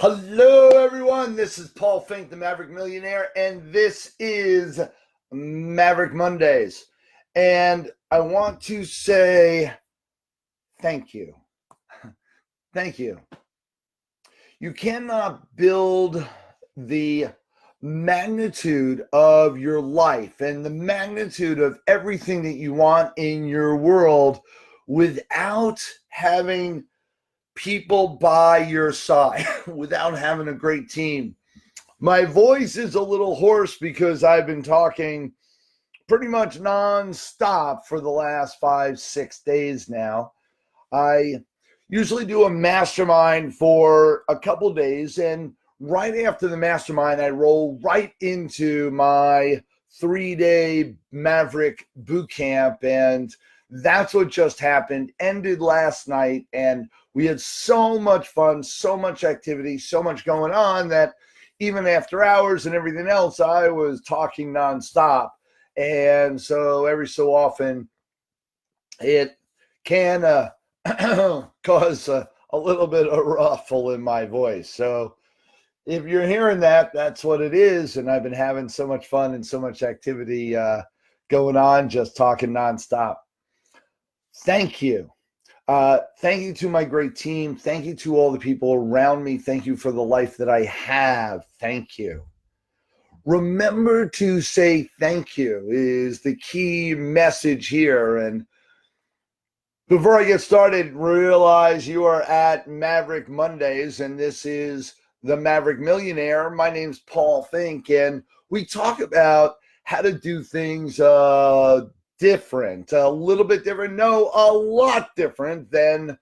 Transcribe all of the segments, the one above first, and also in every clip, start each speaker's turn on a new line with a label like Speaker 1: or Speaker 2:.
Speaker 1: Hello, everyone. This is Paul Finck, the Maverick Millionaire, and this is Maverick Mondays. And I want to say thank you. Thank you. You cannot build the magnitude of your life and the magnitude of everything that you want in your world without having people by your side, without having a great team. My voice is a little hoarse because I've been talking pretty much nonstop for the last 5-6 days now. I usually do a mastermind for a couple days, and right after the mastermind, I roll right into my 3-day Maverick boot camp, and that's what just happened. Ended last night, and we had so much fun, so much activity, so much going on that even after hours and everything else, I was talking nonstop. And so every so often, it can cause a little bit of ruffle in my voice. So if you're hearing that, that's what it is. And I've been having so much fun and so much activity going on, just talking nonstop. Thank you. Thank you to my great team. Thank you to all the people around me. Thank you for the life that I have. Thank you. Remember to say thank you is the key message here. And before I get started, realize you are at Maverick Mondays, and this is the Maverick Millionaire. My name's Paul Finck, and we talk about how to do things different, a little bit different, no, a lot different than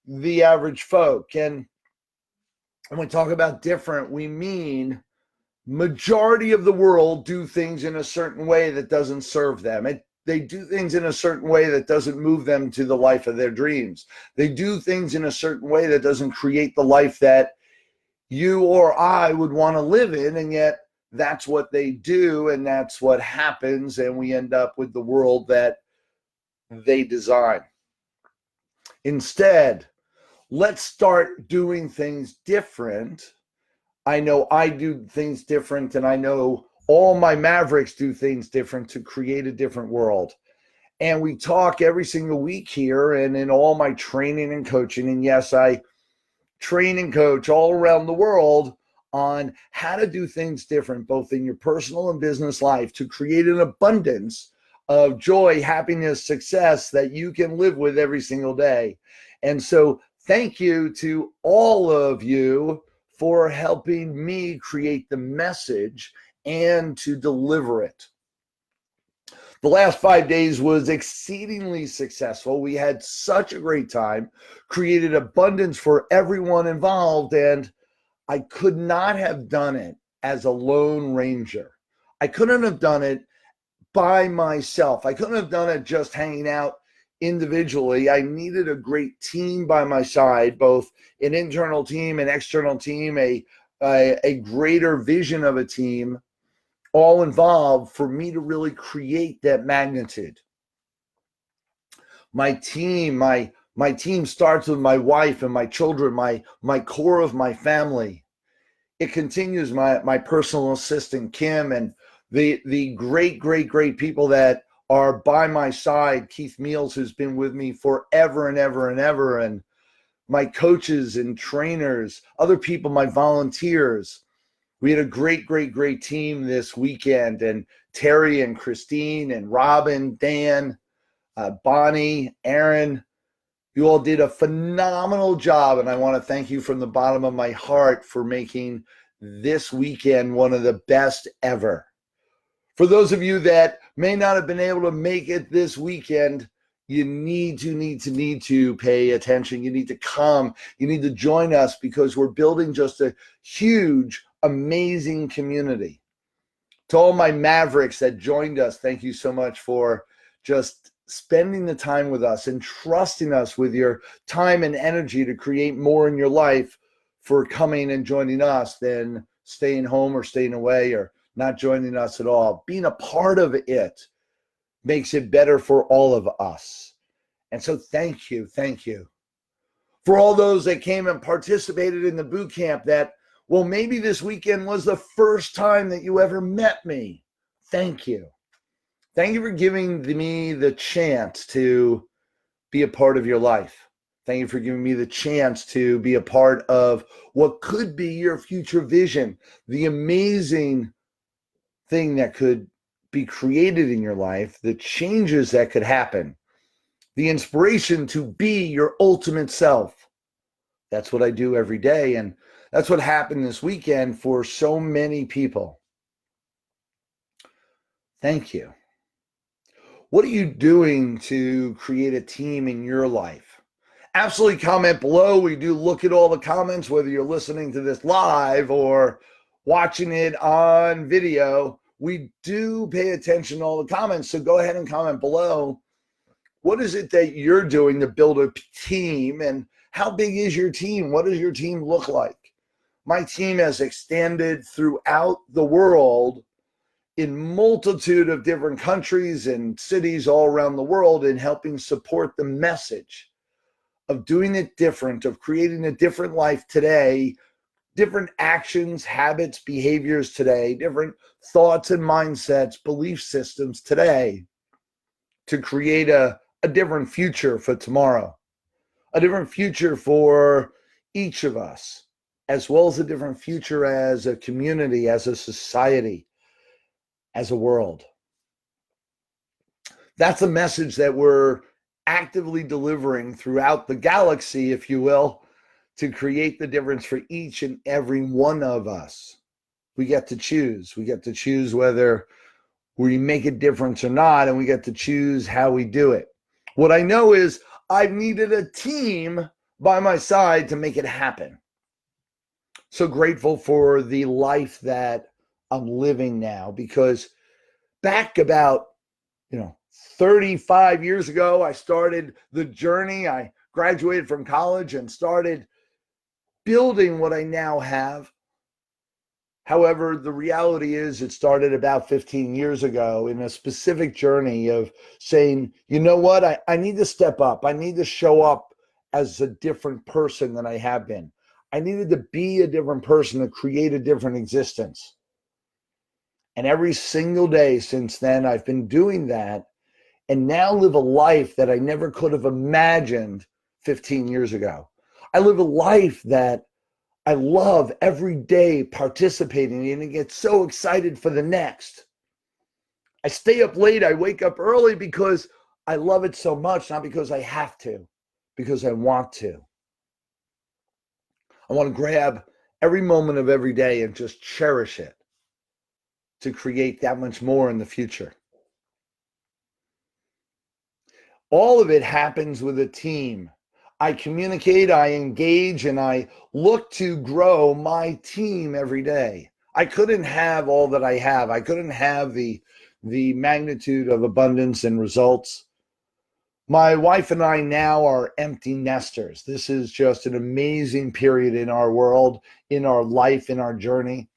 Speaker 1: the average folk. And when we talk about different, we mean majority of the world do things in a certain way that doesn't serve them. They do things in a certain way that doesn't move them to the life of their dreams. They do things in a certain way that doesn't create the life that you or I would want to live in, and yet that's what they do, and that's what happens, and we end up with the world that they design. Instead, let's start doing things different. I know I do things different, and I know all my Mavericks do things different to create a different world. And we talk every single week here and in all my training and coaching. And yes, I train and coach all around the world on how to do things different, both in your personal and business life, to create an abundance of joy, happiness, success that you can live with every single day. And so thank you to all of you for helping me create the message and to deliver it. The last 5 days was exceedingly successful. We had such a great time, created abundance for everyone involved, and I could not have done it as a lone ranger. I couldn't have done it by myself. I couldn't have done it just hanging out individually. I needed a great team by my side, both an internal team, an external team, a greater vision of a team, all involved for me to really create that magnitude. My team starts with my wife and my children, my core of my family. It continues my personal assistant, Kim, and the great people that are by my side. Keith Meals, who's been with me forever and ever and ever, and my coaches and trainers, other people, my volunteers. We had a great team this weekend, and Terry and Christine and Robin, Dan, Bonnie, Aaron, you all did a phenomenal job, and I want to thank you from the bottom of my heart for making this weekend one of the best ever. For those of you that may not have been able to make it this weekend, you need to pay attention. You need to come. You need to join us, because we're building just a huge, amazing community. To all my Mavericks that joined us, thank you so much for just spending the time with us and trusting us with your time and energy to create more in your life, for coming and joining us than staying home or staying away or not joining us at all. Being a part of it makes it better for all of us. And so thank you. For all those that came and participated in the boot camp that, well, maybe this weekend was the first time that you ever met me. Thank you. Thank you for giving me the chance to be a part of your life. Thank you for giving me the chance to be a part of what could be your future vision, the amazing thing that could be created in your life, the changes that could happen, the inspiration to be your ultimate self. That's what I do every day. And that's what happened this weekend for so many people. Thank you. What are you doing to create a team in your life? Absolutely comment below. We do look at all the comments, whether you're listening to this live or watching it on video. We do pay attention to all the comments. So go ahead and comment below. What is it that you're doing to build a team, and how big is your team? What does your team look like? My team has extended throughout the world in multitude of different countries and cities all around the world in helping support the message of doing it different, of creating a different life today, different actions, habits, behaviors today, different thoughts and mindsets, belief systems today to create a different future for tomorrow, a different future for each of us, as well as a different future as a community, as a society, as a world. That's a message that we're actively delivering throughout the galaxy, if you will, to create the difference for each and every one of us. We get to choose. We get to choose whether we make a difference or not, and we get to choose how we do it. What I know is I've needed a team by my side to make it happen. So grateful for the life that I'm living now, because back about 35 years ago, I started the journey. I graduated from college and started building what I now have. However, the reality is it started about 15 years ago in a specific journey of saying, you know what, I need to step up. I need to show up as a different person than I have been. I needed to be a different person to create a different existence. And every single day since then, I've been doing that, and now live a life that I never could have imagined 15 years ago. I live a life that I love every day participating in and get so excited for the next. I stay up late, I wake up early because I love it so much, not because I have to, because I want to. I want to grab every moment of every day and just cherish it to create that much more in the future. All of it happens with a team. I communicate, I engage, and I look to grow my team every day. I couldn't have all that I have. I couldn't have the magnitude of abundance and results. My wife and I now are empty nesters. This is just an amazing period in our world, in our life, in our journey.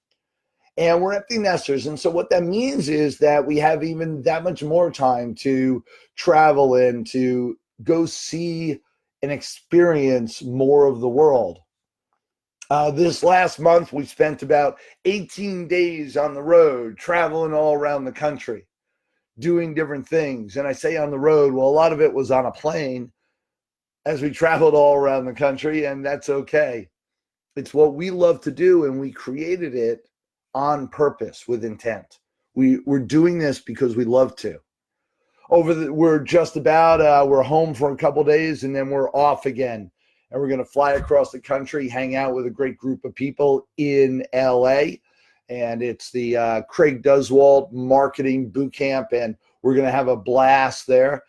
Speaker 1: And we're empty nesters. And so what that means is that we have even that much more time to travel and to go see and experience more of the world. This last month, we spent about 18 days on the road, traveling all around the country, doing different things. And I say on the road, well, a lot of it was on a plane as we traveled all around the country, and that's okay. It's what we love to do, and we created it on purpose with intent. We're doing this because we love to. We're just about, we're home for a couple days, and then we're off again. And we're going to fly across the country, hang out with a great group of people in LA. And it's the Craig Duswalt Marketing Boot Camp, and we're going to have a blast there.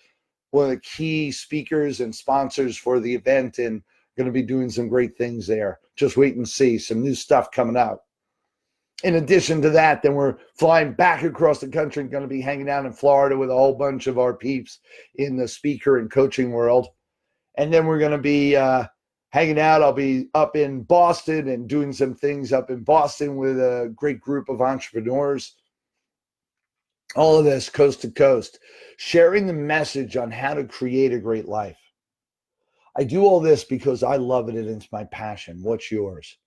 Speaker 1: One of the key speakers and sponsors for the event, and going to be doing some great things there. Just wait and see. Some new stuff coming out. In addition to that, then we're flying back across the country and going to be hanging out in Florida with a whole bunch of our peeps in the speaker and coaching world. And then we're going to be hanging out. I'll be up in Boston and doing some things up in Boston with a great group of entrepreneurs. All of this coast to coast, sharing the message on how to create a great life. I do all this because I love it and it's my passion. What's yours?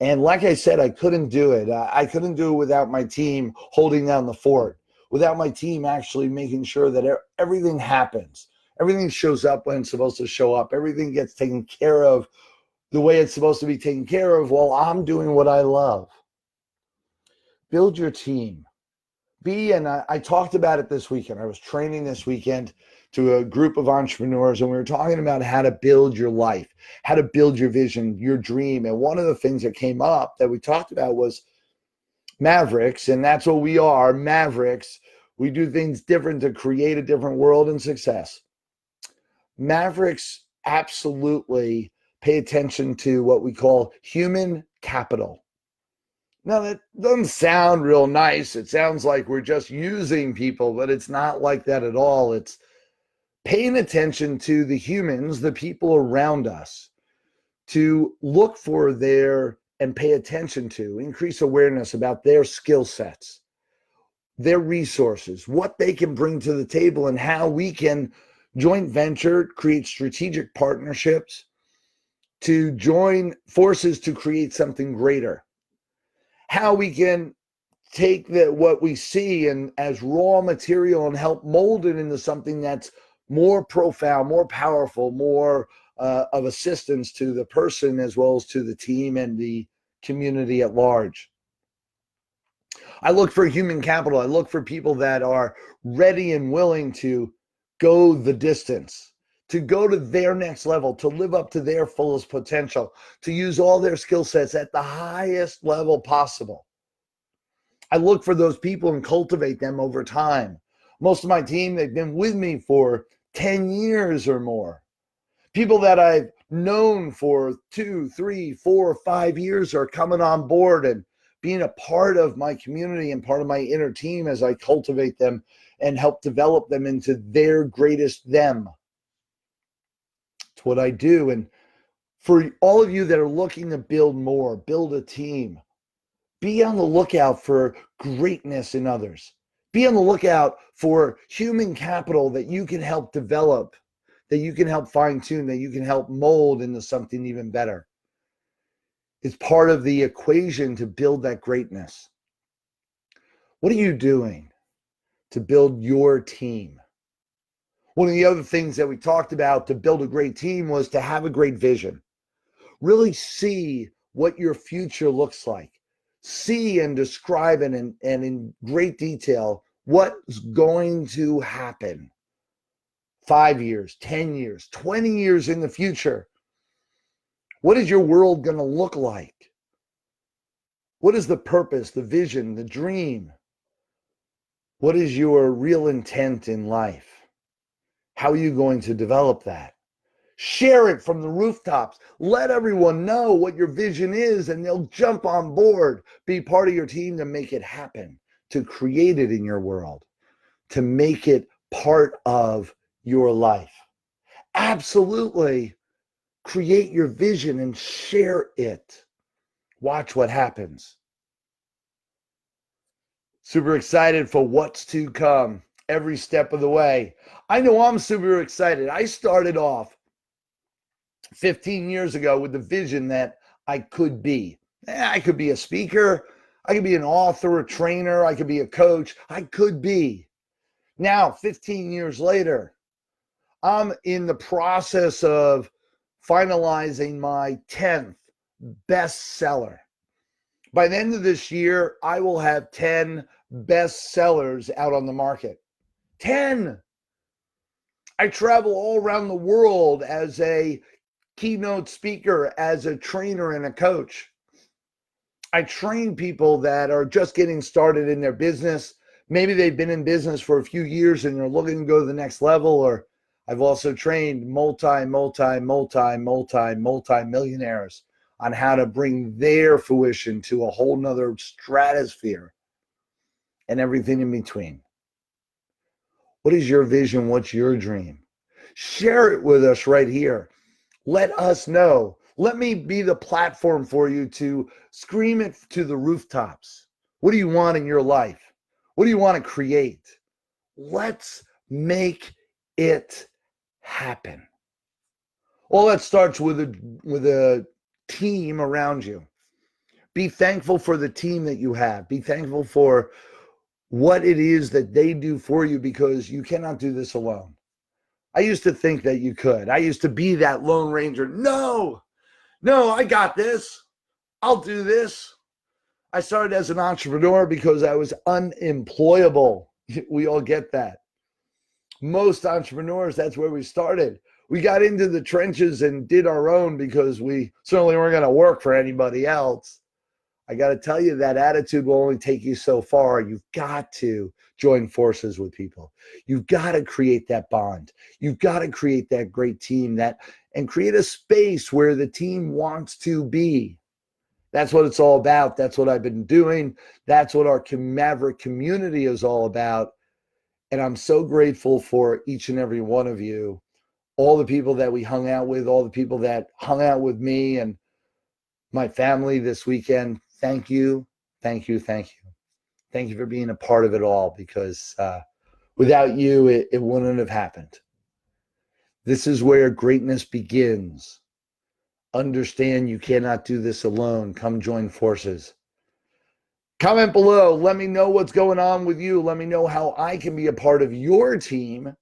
Speaker 1: And like I said, I couldn't do it. I couldn't do it without my team holding down the fort, without my team actually making sure that everything happens. Everything shows up when it's supposed to show up. Everything gets taken care of the way it's supposed to be taken care of while I'm doing what I love. Build your team. And I talked about it this weekend. I was training this weekend to a group of entrepreneurs, and we were talking about how to build your life, how to build your vision, your dream. And one of the things that came up that we talked about was mavericks, and that's what we are, mavericks. We do things different to create a different world and success. Mavericks absolutely pay attention to what we call human capital. Now, that doesn't sound real nice. It sounds like we're just using people, but it's not like that at all. It's paying attention to the humans, the people around us, to look for their and pay attention to, increase awareness about their skill sets, their resources, what they can bring to the table, and how we can joint venture, create strategic partnerships to join forces to create something greater. How we can take what we see and as raw material and help mold it into something that's more profound, more powerful, more of assistance to the person as well as to the team and the community at large. I look for human capital. I look for people that are ready and willing to go the distance, to go to their next level, to live up to their fullest potential, to use all their skill sets at the highest level possible. I look for those people and cultivate them over time. Most of my team, they've been with me for 10 years or more. People that I've known for 2, 3, 4, 5 years are coming on board and being a part of my community and part of my inner team as I cultivate them and help develop them into their greatest them. It's what I do. And for all of you that are looking to build more, build a team, be on the lookout for greatness in others. Be on the lookout for human capital that you can help develop, that you can help fine tune, that you can help mold into something even better. It's part of the equation to build that greatness. What are you doing to build your team? One of the other things that we talked about to build a great team was to have a great vision. Really see what your future looks like. See and describe it and in great detail what's going to happen 5 years, 10 years, 20 years in the future. What is your world going to look like? What is the purpose, the vision, the dream? What is your real intent in life? How are you going to develop that? Share it from the rooftops. Let everyone know what your vision is, and they'll jump on board, be part of your team to make it happen, to create it in your world, to make it part of your life. Absolutely create your vision and share it. Watch what happens. Super excited for what's to come every step of the way. I know I'm super excited. I started off 15 years ago with the vision that I could be. I could be a speaker. I could be an author, a trainer. I could be a coach. I could be. Now, 15 years later, I'm in the process of finalizing my 10th bestseller. By the end of this year, I will have 10 bestsellers out on the market. 10. I travel all around the world as a keynote speaker, as a trainer and a coach. I train people that are just getting started in their business. Maybe they've been in business for a few years and they're looking to go to the next level. Or I've also trained multi-millionaires on how to bring their fruition to a whole nother stratosphere and everything in between. What is your vision? What's your dream? Share it with us right here. Let us know. Let me be the platform for you to scream it to the rooftops. What do you want in your life? What do you want to create? Let's make it happen. All that starts with a team around you. Be thankful for the team that you have. Be thankful for what it is that they do for you, because you cannot do this alone. I used to think that you could. I used to be that Lone Ranger. No, I got this. I'll do this. I started as an entrepreneur because I was unemployable. We all get that. Most entrepreneurs, that's where we started. We got into the trenches and did our own because we certainly weren't going to work for anybody else. I got to tell you, that attitude will only take you so far. You've got to join forces with people. You've got to create that bond. You've got to create that great team and create a space where the team wants to be. That's what it's all about. That's what I've been doing. That's what our Maverick community is all about. And I'm so grateful for each and every one of you, all the people that we hung out with, all the people that hung out with me and my family this weekend. Thank you. Thank you. Thank you. Thank you for being a part of it all, because without you, it wouldn't have happened. This is where greatness begins. Understand you cannot do this alone. Come join forces. Comment below. Let me know what's going on with you. Let me know how I can be a part of your team,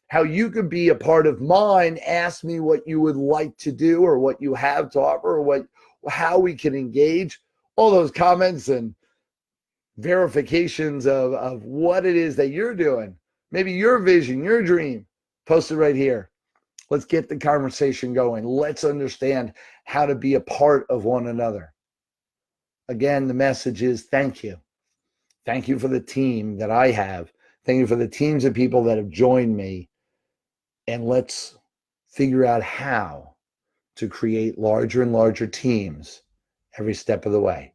Speaker 1: how you could be a part of mine. Ask me what you would like to do or what you have to offer or how we can engage. All those comments and verifications of what it is that you're doing. Maybe your vision, your dream. Post it right here. Let's get the conversation going. Let's understand how to be a part of one another. Again, the message is thank you. Thank you for the team that I have. Thank you for the teams of people that have joined me. And let's figure out how to create larger and larger teams every step of the way.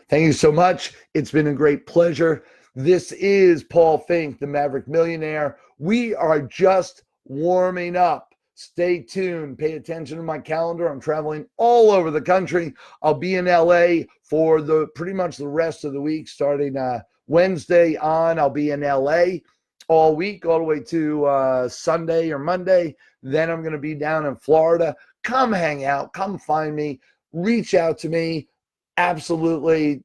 Speaker 1: Thank you so much. It's been a great pleasure. This is Paul Finck, the Maverick Millionaire. We are just warming up. Stay tuned. Pay attention to my calendar. I'm traveling all over the country. I'll be in LA for pretty much the rest of the week, starting Wednesday on. I'll be in LA all week, all the way to Sunday or Monday. Then I'm going to be down in Florida. Come hang out. Come find me. Reach out to me. Absolutely.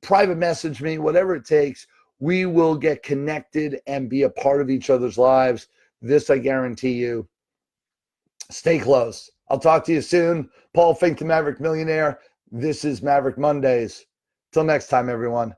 Speaker 1: Private message me, whatever it takes. We will get connected and be a part of each other's lives. This I guarantee you. Stay close. I'll talk to you soon. Paul Finck, the Maverick Millionaire. This is Maverick Mondays. Till next time, everyone.